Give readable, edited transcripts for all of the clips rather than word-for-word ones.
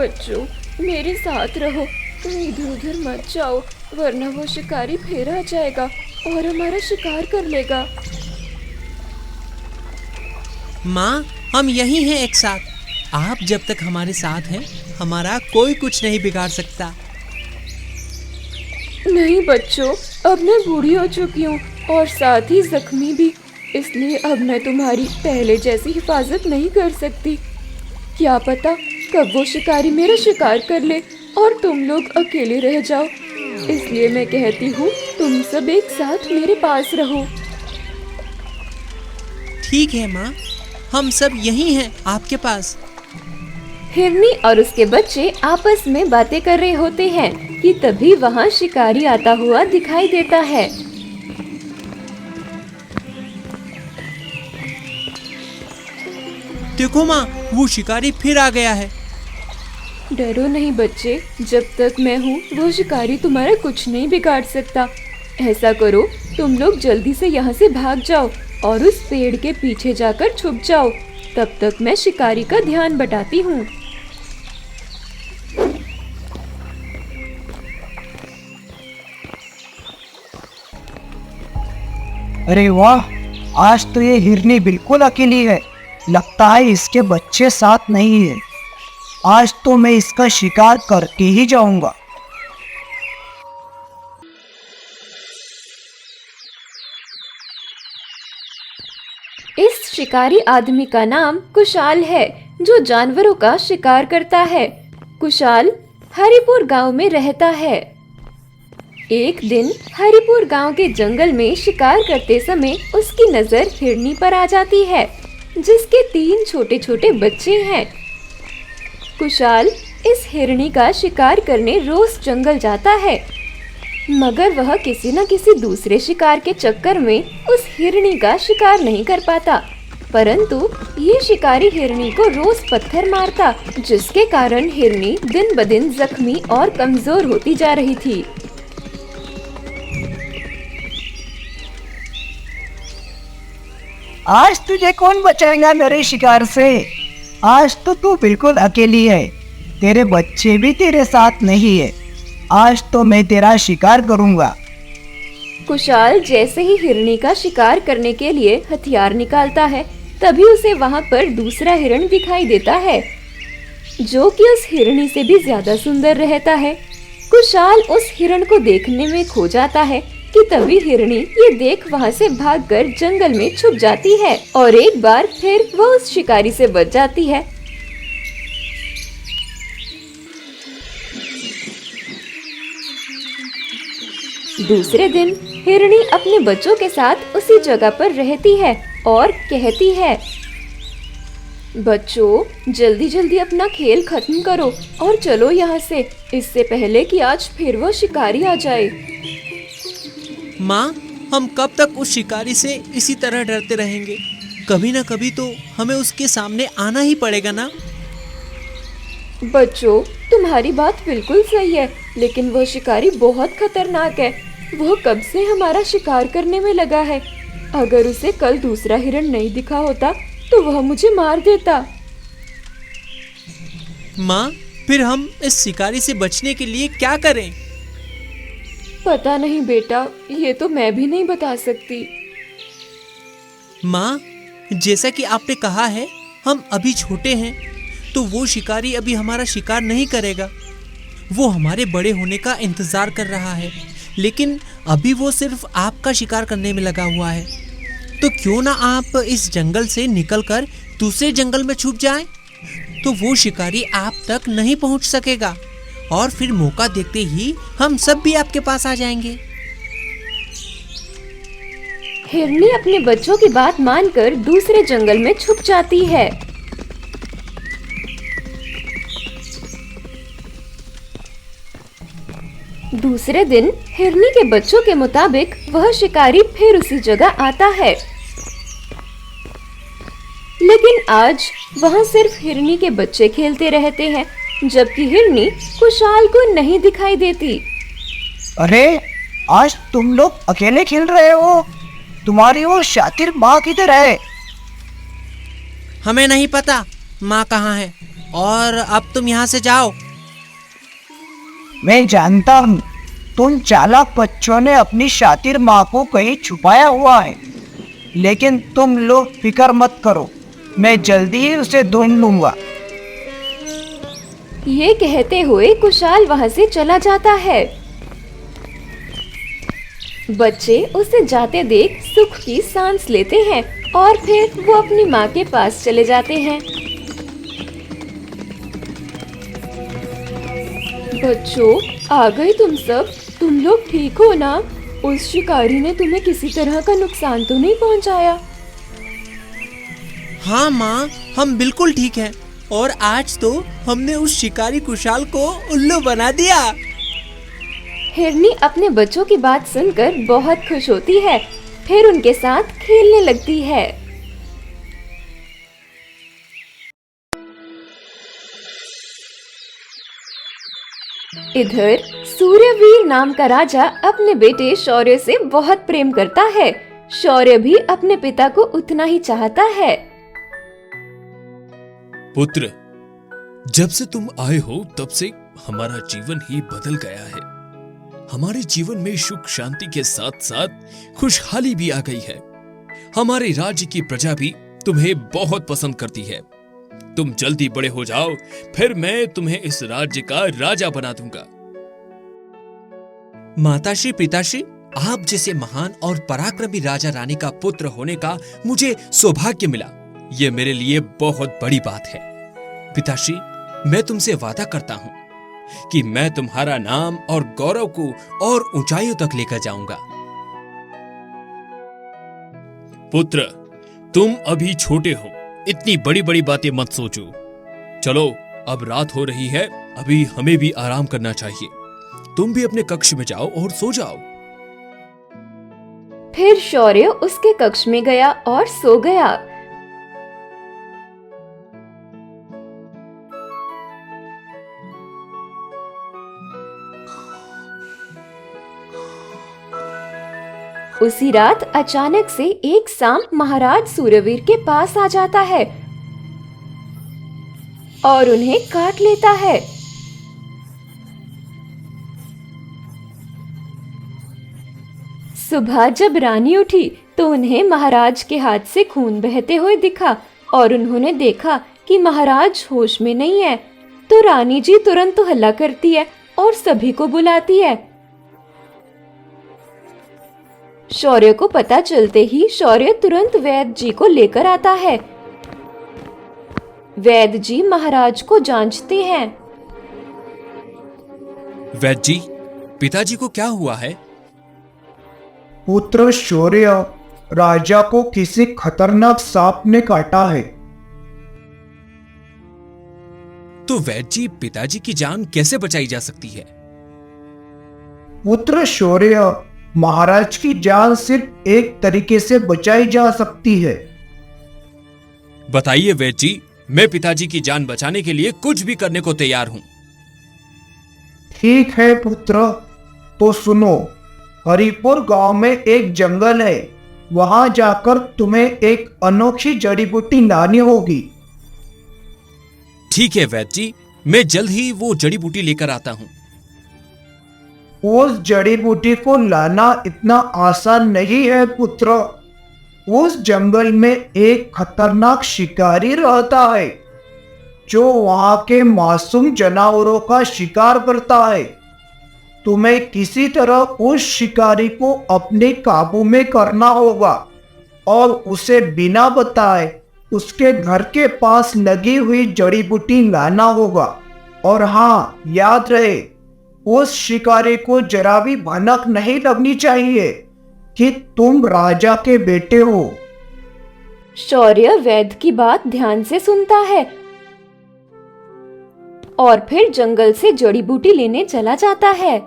बच्चों, मेरे साथ रहो, तुम इधर उधर मत जाओ, वरना वो शिकारी फिर आ जाएगा और हमारा शिकार कर लेगा। माँ, हम यहीं हैं एक साथ। आप जब तक हमारे साथ हैं, हमारा कोई कुछ नहीं बिगाड़ सकता। नहीं बच्चों, अब मैं बूढ़ी हो चुकी हूँ और साथ ही जख्मी भी, इसलिए अब मैं तुम्हारी पहले जैसी हिफाजत नहीं कर सकती। क्या पता कब वो शिकारी मेरा शिकार कर ले और तुम लोग अकेले रह जाओ। इसलिए मैं कहती हूँ तुम सब एक साथ मेरे पास रहो। ठीक है माँ, हम सब यहीं हैं आपके पास। हिरनी और उसके बच्चे आपस में बातें कर रहे होते हैं कि तभी वहाँ शिकारी आता हुआ दिखाई देता है। देखो माँ, वो शिकारी फिर आ गया है। डरो नहीं बच्चे, जब तक मैं हूँ वो शिकारी तुम्हारा कुछ नहीं बिगाड़ सकता। ऐसा करो, तुम लोग जल्दी से यहाँ से भाग जाओ और उस पेड़ के पीछे जाकर छुप जाओ। तब तक मैं शिकारी का ध्यान बटाती हूँ। अरे वाह, आज तो ये हिरनी बिल्कुल अकेली है। लगता है इसके बच्चे साथ नहीं है। आज तो मैं इसका शिकार करके ही जाऊंगा। इस शिकारी आदमी का नाम कुशाल है, जो जानवरों का शिकार करता है। कुशाल हरिपुर गांव में रहता है। एक दिन हरिपुर गांव के जंगल में शिकार करते समय उसकी नजर हिरनी पर आ जाती है, जिसके 3 छोटे छोटे बच्चे हैं। कुशाल इस हिरनी का शिकार करने रोज जंगल जाता है, मगर वह किसी न किसी दूसरे शिकार के चक्कर में उस हिरनी का शिकार नहीं कर पाता। परंतु ये शिकारी हिरनी को रोज पत्थर मारता, जिसके कारण हिरनी दिन ब दिन जख्मी और कमजोर होती जा रही थी। आज तुझे कौन बचाएगा मेरे शिकार से? आज तो तू बिल्कुल अकेली है। तेरे बच्चे भी तेरे साथ नहीं है। आज तो मैं तेरा शिकार करूंगा। कुशाल जैसे ही हिरनी का शिकार करने के लिए हथियार निकालता है, तभी उसे वहाँ पर दूसरा हिरण दिखाई देता है, जो कि उस हिरनी से भी ज्यादा सुंदर रहता है। कुशाल उस हिरण को देखने में खो जाता है कि तभी हिरनी ये देख वहाँ से भागकर जंगल में छुप जाती है और एक बार फिर वह उस शिकारी से बच जाती है। दूसरे दिन हिरनी अपने बच्चों के साथ उसी जगह पर रहती है और कहती है, बच्चों जल्दी जल्दी अपना खेल खत्म करो और चलो यहाँ से, इससे पहले कि आज फिर वो शिकारी आ जाए। माँ, हम कब तक उस शिकारी से इसी तरह डरते रहेंगे? कभी ना कभी तो हमें उसके सामने आना ही पड़ेगा ना। बच्चों, तुम्हारी बात बिल्कुल सही है, लेकिन वह शिकारी बहुत खतरनाक है। वह कब से हमारा शिकार करने में लगा है। अगर उसे कल दूसरा हिरण नहीं दिखा होता तो वह मुझे मार देता। माँ, फिर हम इस शिकारी से बचने के लिए क्या करें? पता नहीं बेटा, ये तो मैं भी नहीं बता सकती। माँ, जैसा कि आपने कहा है, हम अभी छोटे हैं, तो वो शिकारी अभी हमारा शिकार नहीं करेगा। वो हमारे बड़े होने का इंतजार कर रहा है, लेकिन अभी वो सिर्फ आपका शिकार करने में लगा हुआ है। तो क्यों ना आप इस जंगल से निकलकर दूसरे जंगल में छुप जाएं? तो वो शिकारी आप तक नहीं पहुंच सकेगा और फिर मौका देखते ही हम सब भी आपके पास आ जाएंगे। हिरनी अपने बच्चों की बात मानकर दूसरे जंगल में छुप जाती है। दूसरे दिन हिरनी के बच्चों के मुताबिक वह शिकारी फिर उसी जगह आता है, लेकिन आज वहाँ सिर्फ हिरनी के बच्चे खेलते रहते हैं, जबकि हिरनी कुशाल को नहीं दिखाई देती। अरे, आज तुम लोग अकेले खेल रहे हो? तुम्हारी वो शातिर माँ किधर है? हमें नहीं पता माँ कहाँ है, और अब तुम यहाँ से जाओ। मैं जानता हूँ तुम चालाक बच्चों ने अपनी शातिर माँ को कहीं छुपाया हुआ है, लेकिन तुम लोग फिक्र मत करो, मैं जल्दी ही उसे ढूंढ लूंगा। ये कहते हुए कुशाल वहाँ से चला जाता है। बच्चे उसे जाते देख सुख की सांस लेते हैं और फिर वो अपनी माँ के पास चले जाते हैं। बच्चों, आ गए तुम सब। तुम लोग ठीक हो ना? उस शिकारी ने तुम्हें किसी तरह का नुकसान तो नहीं पहुंचाया? हाँ माँ, हम बिल्कुल ठीक हैं। और आज तो हमने उस शिकारी कुशाल को उल्लू बना दिया। हिरनी अपने बच्चों की बात सुनकर बहुत खुश होती है, फिर उनके साथ खेलने लगती है। इधर सूर्यवीर नाम का राजा अपने बेटे शौर्य से बहुत प्रेम करता है। शौर्य भी अपने पिता को उतना ही चाहता है। पुत्र, जब से तुम आए हो तब से हमारा जीवन ही बदल गया है। हमारे जीवन में सुख शांति के साथ साथ खुशहाली भी आ गई है। हमारे राज्य की प्रजा भी तुम्हें बहुत पसंद करती है। तुम जल्दी बड़े हो जाओ, फिर मैं तुम्हें इस राज्य का राजा बना दूंगा। माताश्री, पिताश्री, आप जैसे महान और पराक्रमी राजा रानी का पुत्र होने का मुझे सौभाग्य मिला। ये मेरे लिए बहुत बड़ी बात है। पिताश्री, मैं तुमसे वादा करता हूँ कि मैं तुम्हारा नाम और गौरव को और ऊंचाइयों तक लेकर जाऊंगा। पुत्र, तुम अभी छोटे हो, इतनी बड़ी बड़ी बातें मत सोचो। चलो, अब रात हो रही है, अभी हमें भी आराम करना चाहिए। तुम भी अपने कक्ष में जाओ और सो जाओ। फिर शौर्य उसके कक्ष में गया और सो गया। उसी रात अचानक से एक सांप महाराज सूर्यवीर के पास आ जाता है और उन्हें काट लेता है। सुबह जब रानी उठी तो उन्हें महाराज के हाथ से खून बहते हुए दिखा और उन्होंने देखा कि महाराज होश में नहीं है। तो रानी जी तुरंत तो हल्ला करती है और सभी को बुलाती है। शौर्य को पता चलते ही शौर्य तुरंत वैद्य जी को लेकर आता है। वैद्य जी महाराज को जांचते हैं। वैद्य जी, पिताजी को क्या हुआ है? पुत्र शौर्य, राजा को किसी खतरनाक सांप ने काटा है। तो वैद्य जी, पिताजी की जान कैसे बचाई जा सकती है? पुत्र शौर्य, महाराज की जान सिर्फ एक तरीके से बचाई जा सकती है। बताइए वैद्य जी, मैं पिताजी की जान बचाने के लिए कुछ भी करने को तैयार हूं। ठीक है पुत्र, तो सुनो। हरिपुर गांव में एक जंगल है, वहां जाकर तुम्हें एक अनोखी जड़ी बूटी लानी होगी। ठीक है वैद्य जी, मैं जल्द ही वो जड़ी बूटी लेकर आता हूं। उस जड़ी बूटी को लाना इतना आसान नहीं है पुत्र। उस जंगल में एक खतरनाक शिकारी रहता है जो वहां के मासूम जानवरों का शिकार करता है। तुम्हें किसी तरह उस शिकारी को अपने काबू में करना होगा और उसे बिना बताए उसके घर के पास लगी हुई जड़ी बूटी लाना होगा। और हाँ, याद रहे, उस शिकारी को जरा भी भनक नहीं लगनी चाहिए कि तुम राजा के बेटे हो। शौर्य वैद्य की बात ध्यान से सुनता है और फिर जंगल से जड़ी बूटी लेने चला जाता है।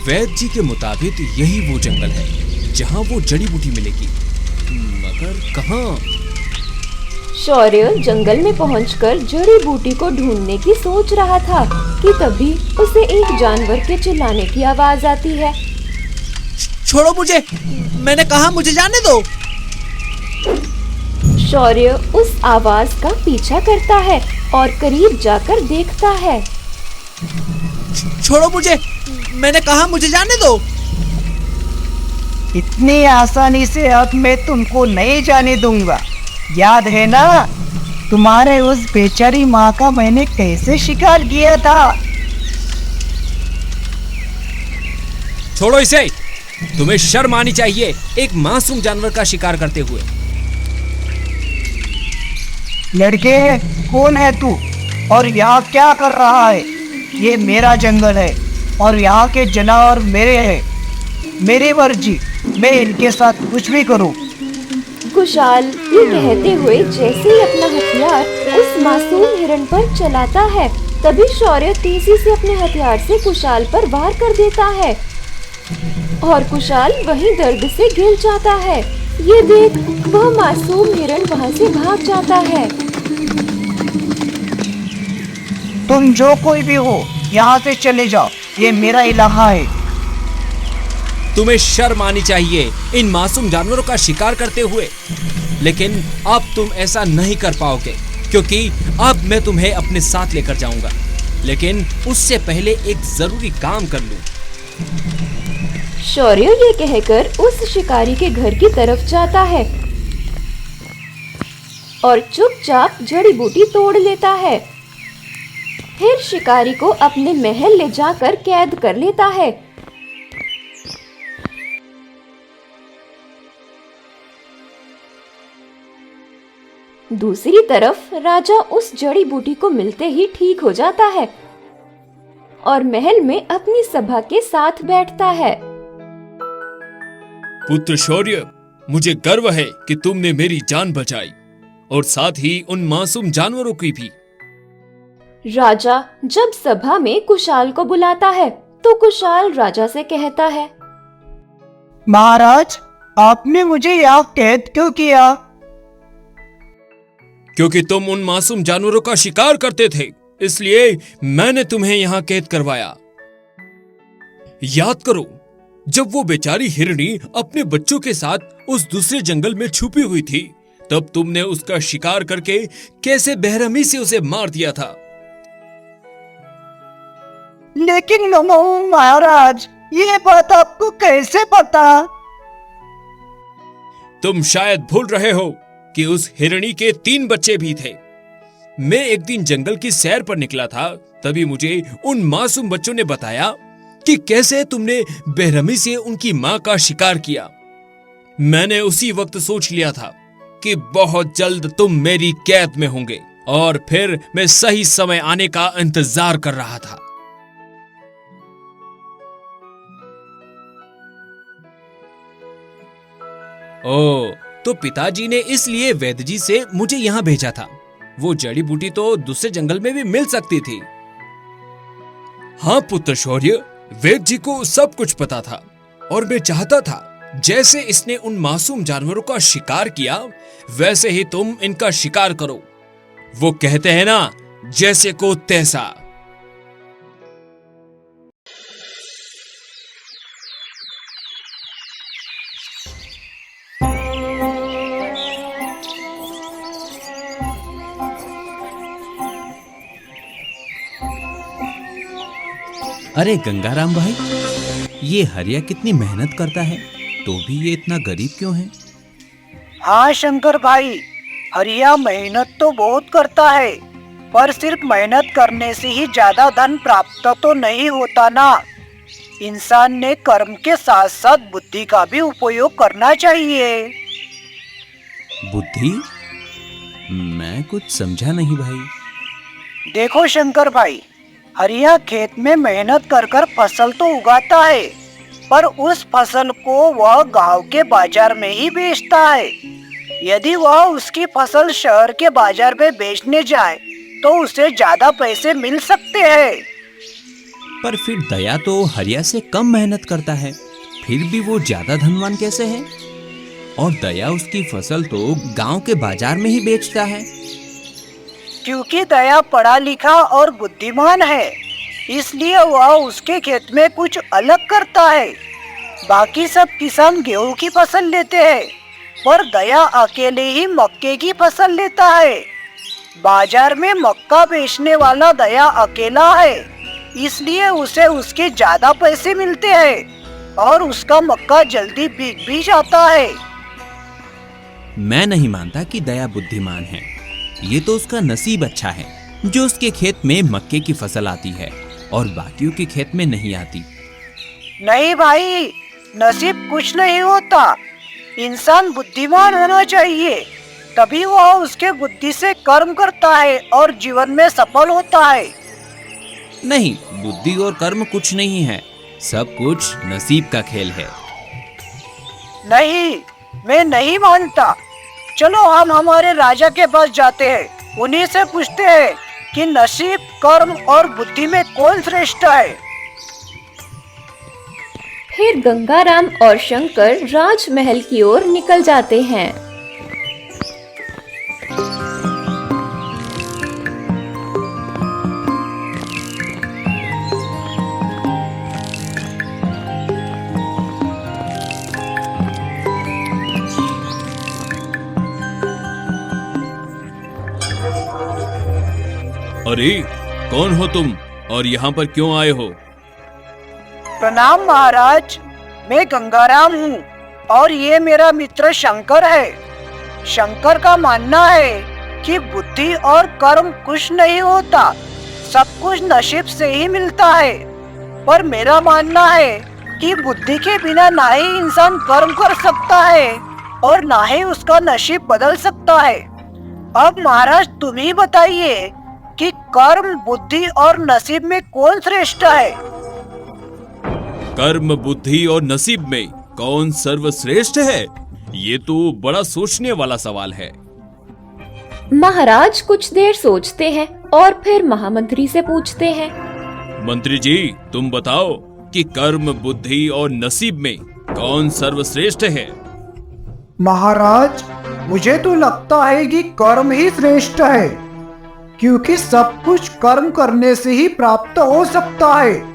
वैद्य जी के मुताबिक यही वो जंगल है जहां वो जड़ी बूटी मिलेगी, मगर कहां? शौर्य जंगल में पहुंचकर जड़ी बूटी को ढूंढने की सोच रहा था कि तभी उसे एक जानवर के चिल्लाने की आवाज आती है। छोड़ो मुझे, मैंने कहा मुझे जाने दो। शौर्य उस आवाज का पीछा करता है और करीब जाकर देखता है। छोड़ो मुझे, मैंने कहा मुझे जाने दो। इतनी आसानी से अब मैं तुमको नहीं जाने दूंगा। याद है ना तुम्हारे उस बेचारी माँ का मैंने कैसे शिकार किया था? छोड़ो इसे, तुम्हें शर्म आनी चाहिए एक मासूम जानवर का शिकार करते हुए। लड़के, कौन है तू और यहाँ क्या कर रहा है? ये मेरा जंगल है और यहाँ के जानवर मेरे हैं। मेरी मर्जी, मैं इनके साथ कुछ भी करूँ। कुशाल ये कहते हुए जैसे ही अपना हथियार उस मासूम हिरण पर चलाता है, तभी शौर्य तेजी से अपने हथियार से कुशाल पर वार कर देता है और कुशाल वहीं दर्द से गिर जाता है। ये देख वह मासूम हिरण वहां से भाग जाता है। तुम जो कोई भी हो, यहाँ से चले जाओ, ये मेरा इलाका है। तुम्हें शर्म आनी चाहिए इन मासूम जानवरों का शिकार करते हुए। लेकिन अब तुम ऐसा नहीं कर पाओगे, क्योंकि अब मैं तुम्हें अपने साथ लेकर जाऊंगा। लेकिन उससे पहले एक जरूरी काम कर लूं। शौर्य ये कहकर उस शिकारी के घर की तरफ जाता है और चुपचाप जड़ी बूटी तोड़ लेता है। फिर शिकारी को अपने महल ले जाकर कैद कर लेता है। दूसरी तरफ राजा उस जड़ी बूटी को मिलते ही ठीक हो जाता है और महल में अपनी सभा के साथ बैठता है। पुत्र शौर्य, मुझे गर्व है कि तुमने मेरी जान बचाई और साथ ही उन मासूम जानवरों की भी। राजा जब सभा में कुशाल को बुलाता है तो कुशाल राजा से कहता है, महाराज, आपने मुझे यहाँ कैद क्यों किया? क्योंकि तुम उन मासूम जानवरों का शिकार करते थे, इसलिए मैंने तुम्हें यहाँ कैद करवाया। याद करो, जब वो बेचारी हिरनी अपने बच्चों के साथ उस दूसरे जंगल में छुपी हुई थी, तब तुमने उसका शिकार करके कैसे बेरहमी से उसे मार दिया था। लेकिन महाराज, ये बात आपको कैसे पता? तुम शायद भूल रहे हो कि उस हिरणी के 3 बच्चे भी थे। मैं एक दिन जंगल की सैर पर निकला था, तभी मुझे उन मासूम बच्चों ने बताया कि कैसे तुमने बेरहमी से उनकी मां का शिकार किया। मैंने उसी वक्त सोच लिया था कि बहुत जल्द तुम मेरी कैद में होंगे, और फिर मैं सही समय आने का इंतजार कर रहा था। ओ, तो पिताजी ने इसलिए वैद्य जी से मुझे यहाँ भेजा था। वो जड़ी बूटी तो दूसरे जंगल में भी मिल सकती थी। हाँ पुत्र शौर्य, वैद्य जी को सब कुछ पता था और मैं चाहता था जैसे इसने उन मासूम जानवरों का शिकार किया, वैसे ही तुम इनका शिकार करो। वो कहते हैं ना, जैसे को तैसा। अरे गंगाराम भाई, ये हरिया कितनी मेहनत करता है, तो भी ये इतना गरीब क्यों है? हाँ शंकर भाई, हरिया मेहनत तो बहुत करता है, पर सिर्फ मेहनत करने से ही ज्यादा धन प्राप्त तो नहीं होता ना। इंसान ने कर्म के साथ साथ बुद्धि का भी उपयोग करना चाहिए। बुद्धि? मैं कुछ समझा नहीं भाई। देखो शंकर भाई, हरिया खेत में मेहनत कर कर फसल तो उगाता है, पर उस फसल को वह गांव के बाजार में ही बेचता है। यदि वह उसकी फसल शहर के बाजार में बेचने जाए तो उसे ज्यादा पैसे मिल सकते हैं। पर फिर दया तो हरिया से कम मेहनत करता है, फिर भी वो ज्यादा धनवान कैसे है? और दया उसकी फसल तो गांव के बाजार में ही बेचता है। क्योंकि दया पढ़ा लिखा और बुद्धिमान है, इसलिए वह उसके खेत में कुछ अलग करता है। बाकी सब किसान गेहूं की फसल लेते हैं, पर दया अकेले ही मक्के की फसल लेता है। बाजार में मक्का बेचने वाला दया अकेला है, इसलिए उसे उसके ज्यादा पैसे मिलते हैं और उसका मक्का जल्दी बिक भी जाता है। मैं नहीं मानता कि दया बुद्धिमान है, ये तो उसका नसीब अच्छा है जो उसके खेत में मक्के की फसल आती है और बाकियों के खेत में नहीं आती। नहीं भाई, नसीब कुछ नहीं होता। इंसान बुद्धिमान होना चाहिए, तभी वह उसके बुद्धि से कर्म करता है और जीवन में सफल होता है। नहीं, बुद्धि और कर्म कुछ नहीं है, सब कुछ नसीब का खेल है। नहीं, मैं नहीं मानता। चलो हम हमारे राजा के पास जाते हैं, उन्हीं से पूछते हैं कि नसीब, कर्म और बुद्धि में कौन श्रेष्ठ है। फिर गंगाराम और शंकर राजमहल की ओर निकल जाते हैं। अरे, कौन हो तुम और यहाँ पर क्यों आए हो? प्रणाम महाराज, मैं गंगाराम हूँ और ये मेरा मित्र शंकर है। शंकर का मानना है कि बुद्धि और कर्म कुछ नहीं होता, सब कुछ नसीब से ही मिलता है। पर मेरा मानना है कि बुद्धि के बिना ना ही इंसान कर्म कर सकता है और ना ही उसका नसीब बदल सकता है। अब महाराज तुम ही बताइए कि कर्म, बुद्धि और नसीब में कौन श्रेष्ठ है। कर्म, बुद्धि और नसीब में कौन सर्वश्रेष्ठ है? ये तो बड़ा सोचने वाला सवाल है। महाराज कुछ देर सोचते हैं और फिर महामंत्री से पूछते हैं। मंत्री जी, तुम बताओ कि कर्म, बुद्धि और नसीब में कौन सर्वश्रेष्ठ है? महाराज, मुझे तो लगता है कि कर्म ही श्रेष्ठ है, क्योंकि सब कुछ कर्म करने से ही प्राप्त हो सकता है।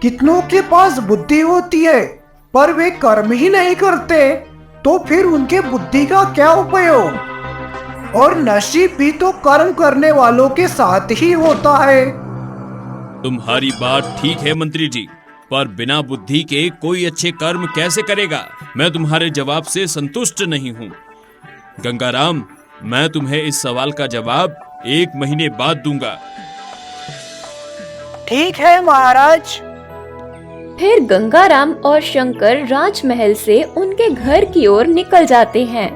कितनों के पास बुद्धि होती है पर वे कर्म ही नहीं करते, तो फिर उनके बुद्धि का क्या उपयोग। और नसीब भी तो कर्म करने वालों के साथ ही होता है। तुम्हारी बात ठीक है मंत्री जी, पर बिना बुद्धि के कोई अच्छे कर्म कैसे करेगा? मैं तुम्हारे जवाब से संतुष्ट नहीं हूँ। गंगाराम, मैं तुम्हें इस सवाल का जवाब 1 महीने बाद दूंगा। ठीक है महाराज। फिर गंगाराम और शंकर राजमहल से उनके घर की ओर निकल जाते हैं।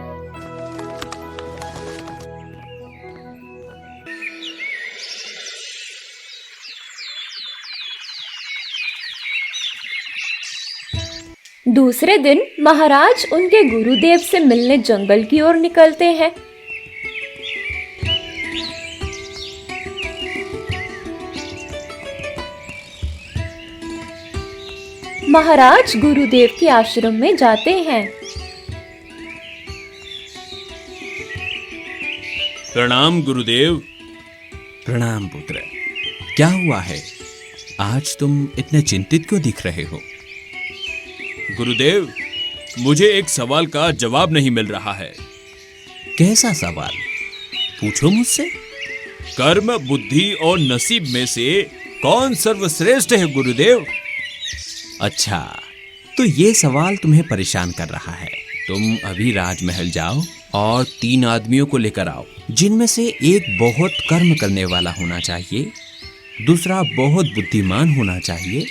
दूसरे दिन महाराज उनके गुरुदेव से मिलने जंगल की ओर निकलते हैं। महाराज गुरुदेव के आश्रम में जाते हैं। प्रणाम गुरुदेव। प्रणाम पुत्र, क्या हुआ है? आज तुम इतने चिंतित क्यों दिख रहे हो? गुरुदेव, मुझे एक सवाल का जवाब नहीं मिल रहा है। कैसा सवाल? पूछो मुझसे। कर्म, बुद्धि और नसीब में से कौन सर्वश्रेष्ठ है गुरुदेव? अच्छा, तो ये सवाल तुम्हें परेशान कर रहा है। तुम अभी राजमहल जाओ और 3 आदमियों को लेकर आओ, जिनमें से एक बहुत कर्म करने वाला होना चाहिए, दूसरा बहुत बुद्धिमान होना चाहिए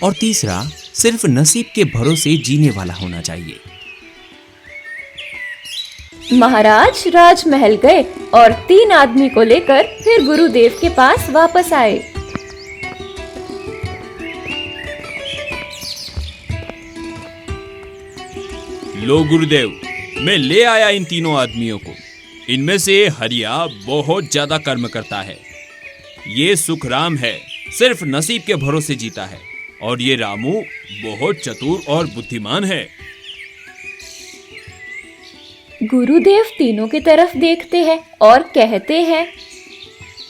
और तीसरा सिर्फ नसीब के भरोसे जीने वाला होना चाहिए। महाराज राजमहल गए और 3 आदमी को लेकर फिर गुरुदेव के पास वापस आए। लो गुरुदेव, मैं ले आया इन 3 आदमियों को। इनमें से हरिया बहुत ज्यादा कर्म करता है, ये सुखराम है, सिर्फ नसीब के भरोसे जीता है, और ये रामू बहुत चतुर और बुद्धिमान है। गुरुदेव तीनों की तरफ देखते हैं और कहते हैं,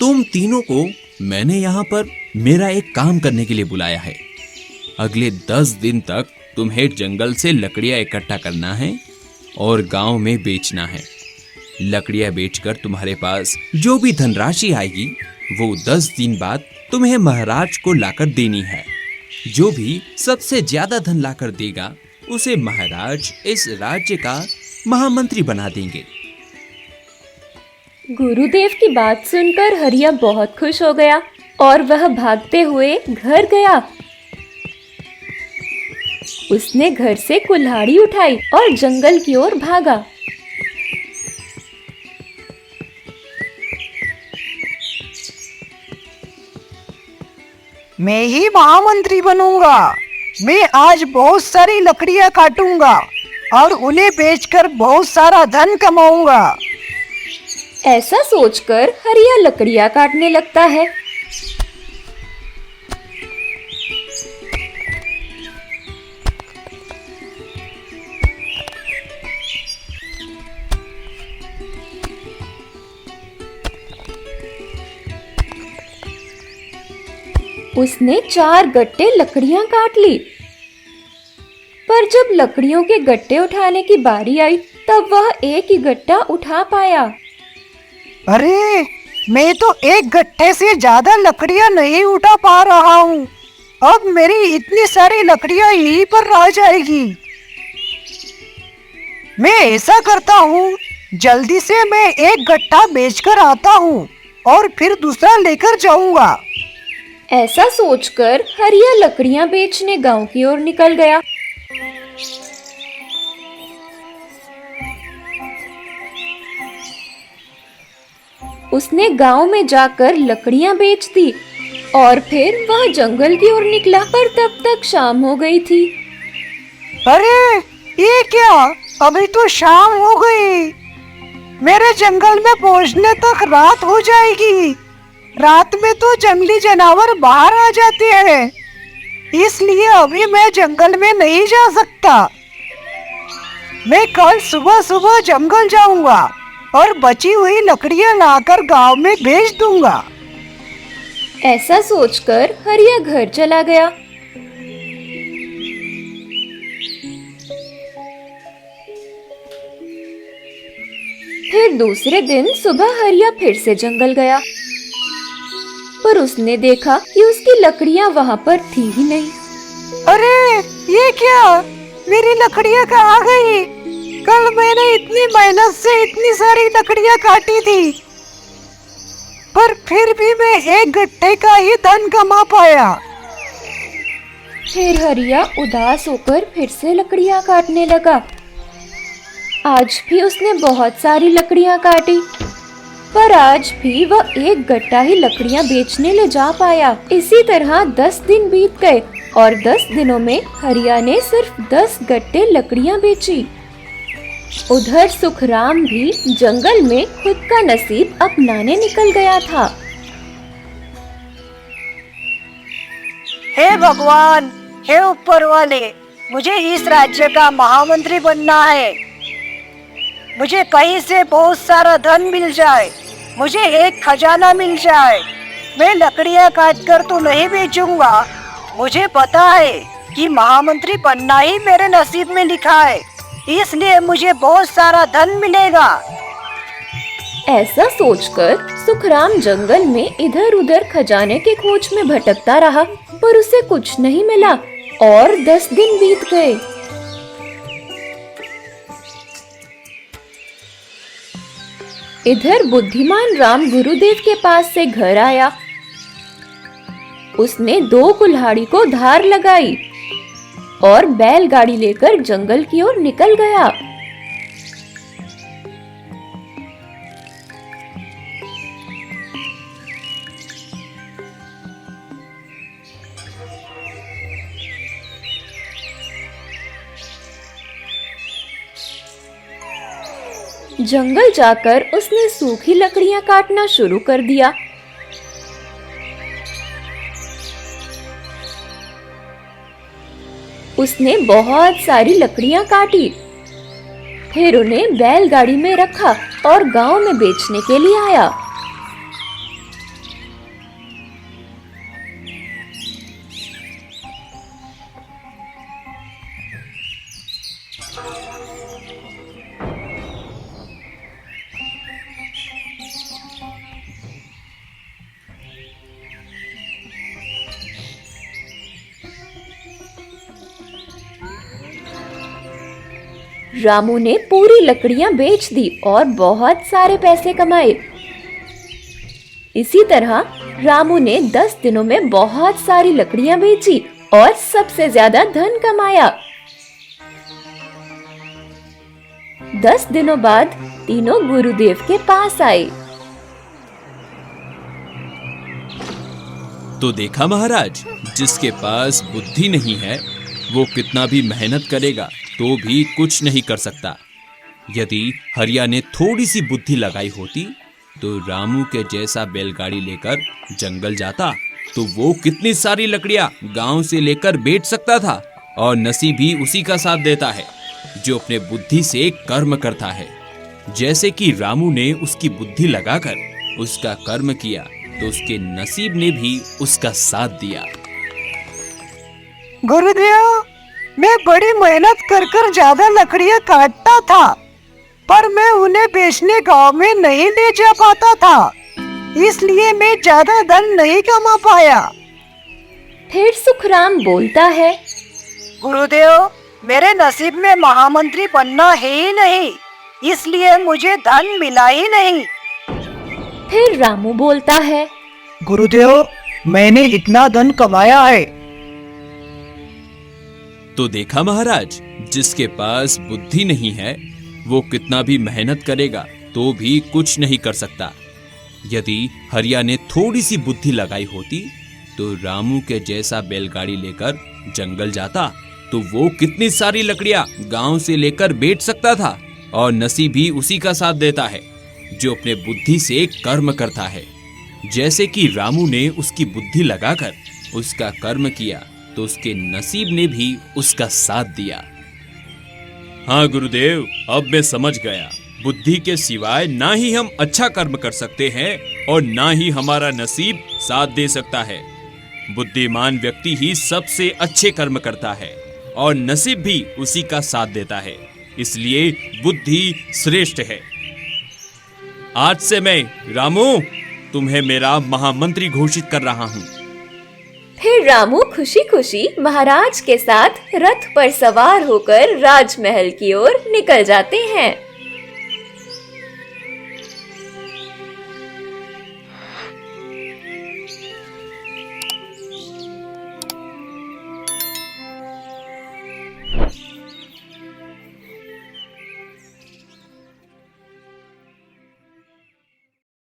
तुम तीनों को मैंने यहाँ पर मेरा एक काम करने के लिए बुलाया है। अगले 10 दिन तक तुम्हें जंगल से लकड़ियाँ इकट्ठा करना है और गांव में बेचना है। लकड़ियाँ बेचकर तुम्हारे पास जो भी धनराशि आएगी वो 10 दिन बाद तुम्हें महाराज को लाकर देनी है। जो भी सबसे ज्यादा धन लाकर देगा उसे महाराज इस राज्य का महामंत्री बना देंगे। गुरुदेव की बात सुनकर हरिया बहुत खुश हो गया और वह भागते हुए घर गया। उसने घर से कुल्हाड़ी उठाई और जंगल की ओर भागा। मैं ही महामंत्री बनूंगा। मैं आज बहुत सारी लकड़ियां काटूंगा और उन्हें बेचकर बहुत सारा धन कमाऊंगा। ऐसा सोचकर हरिया लकड़ियां काटने लगता है। उसने 4 गट्टे लकड़ियां काट ली, पर जब लकड़ियों के गट्टे उठाने की बारी आई तब वह एक ही गट्टा उठा पाया। अरे, मैं तो एक गट्टे से ज्यादा लकड़ियां नहीं उठा पा रहा हूँ। अब मेरी इतनी सारी लकड़ियां यहीं पर रह जाएगी। मैं ऐसा करता हूँ, जल्दी से मैं एक गट्टा बेचकर आता हूँ और फिर दूसरा लेकर जाऊंगा। ऐसा सोचकर हरिया लकड़ियां बेचने गांव की ओर निकल गया। उसने गांव में जाकर लकड़ियां बेच दी और फिर वह जंगल की ओर निकला, पर तब तक शाम हो गई थी। अरे, ये क्या? अभी तो शाम हो गई। मेरे जंगल में पहुंचने तक रात हो जाएगी। रात में तो जंगली जानवर बाहर आ जाते हैं, इसलिए अभी मैं जंगल में नहीं जा सकता। मैं कल सुबह सुबह जंगल जाऊंगा और बची हुई लकड़ियां लाकर गांव में भेज दूंगा। ऐसा सोचकर हरिया घर चला गया। फिर दूसरे दिन सुबह हरिया फिर से जंगल गया, पर उसने देखा कि उसकी लकड़ियां वहां पर थी ही नहीं। अरे, ये क्या? मेरी लकड़ियां कहाँ गई? कल मैंने इतनी मेहनत से इतनी सारी लकड़ियां काटी थी, पर फिर भी मैं एक गट्टे का ही धन कमा पाया। फिर हरिया उदास होकर फिर से लकड़ियां काटने लगा। आज भी उसने बहुत सारी लकड़ियां काटी, पर आज भी वह एक गट्टा ही लकड़ियां बेचने ले जा पाया। इसी तरह 10 दिन बीत गए और 10 दिनों में हरिया ने सिर्फ 10 गट्टे लकड़ियां बेची। उधर सुखराम भी जंगल में खुद का नसीब अपनाने निकल गया था। हे भगवान, हे ऊपर वाले, मुझे इस राज्य का महामंत्री बनना है। मुझे कहीं से बहुत सारा धन मिल जाए, मुझे एक खजाना मिल जाए। मैं लकड़ियां काटकर तो नहीं बेचूंगा। मुझे पता है कि महामंत्री बनना ही मेरे नसीब में लिखा है, इसलिए मुझे बहुत सारा धन मिलेगा। ऐसा सोचकर सुखराम जंगल में इधर उधर खजाने के खोज में भटकता रहा, पर उसे कुछ नहीं मिला और 10 दिन बीत गए। इधर बुद्धिमान राम गुरुदेव के पास से घर आया। उसने 2 कुल्हाड़ी को धार लगाई और बैलगाड़ी लेकर जंगल की ओर निकल गया। जंगल जाकर उसने सूखी लकड़ियां काटना शुरू कर दिया। उसने बहुत सारी लकड़ियां काटी, फिर उन्हें बैलगाड़ी में रखा और गांव में बेचने के लिए आया। रामू ने पूरी लकड़ियां बेच दी और बहुत सारे पैसे कमाए। इसी तरह रामू ने 10 दिनों में बहुत सारी लकड़ियां बेची और सबसे ज्यादा धन कमाया। 10 दिनों बाद तीनों गुरुदेव के पास आए। तो देखा महाराज, जिसके पास बुद्धि नहीं है वो कितना भी मेहनत करेगा तो भी कुछ नहीं कर सकता। यदि हरिया ने थोड़ी सी बुद्धि लगाई होती तो रामू के जैसा बैलगाड़ी लेकर जंगल जाता तो वो कितनी सारी लकड़ियां गांव से लेकर बेच सकता था। और नसीब भी उसी का साथ देता है जो अपने बुद्धि से कर्म करता है। जैसे कि रामू ने उसकी बुद्धि लगाकर उसका कर्म किया तो उसके नसीब ने भी उसका साथ दिया। गुरुदेव, मैं बड़ी मेहनत कर कर ज्यादा लकड़ियां काटता था, पर मैं उन्हें बेचने गांव में नहीं ले जा पाता था, इसलिए मैं ज्यादा धन नहीं कमा पाया। फिर सुखराम बोलता है, गुरुदेव, मेरे नसीब में महामंत्री बनना है ही नहीं, इसलिए मुझे धन मिला ही नहीं। फिर रामू बोलता है, गुरुदेव, मैंने इतना धन कमाया है। तो देखा महाराज, जिसके पास बुद्धि नहीं है वो कितना भी मेहनत करेगा तो भी कुछ नहीं कर सकता। यदि हरिया ने थोड़ी सी बुद्धि लगाई होती तो रामू के जैसा बैलगाड़ी लेकर जंगल जाता तो वो कितनी सारी लकड़ियां गांव से लेकर बेच सकता था। और नसीब भी उसी का साथ देता है जो अपने बुद्धि से कर्म करता है। जैसे कि रामू ने उसकी बुद्धि लगाकर उसका कर्म किया तो उसके नसीब ने भी उसका साथ दिया। हाँ गुरुदेव, अब मैं समझ गया। बुद्धि के सिवाय ना ही हम अच्छा कर्म कर सकते हैं और ना ही हमारा नसीब साथ दे सकता है। बुद्धिमान व्यक्ति ही सबसे अच्छे कर्म करता है और नसीब भी उसी का साथ देता है। इसलिए बुद्धि श्रेष्ठ है। आज से मैं रामू तुम्हें मेरा महामंत्री घोषित कर रहा हूँ। फिर रामू खुशी खुशी महाराज के साथ रथ पर सवार होकर राजमहल की ओर निकल जाते हैं।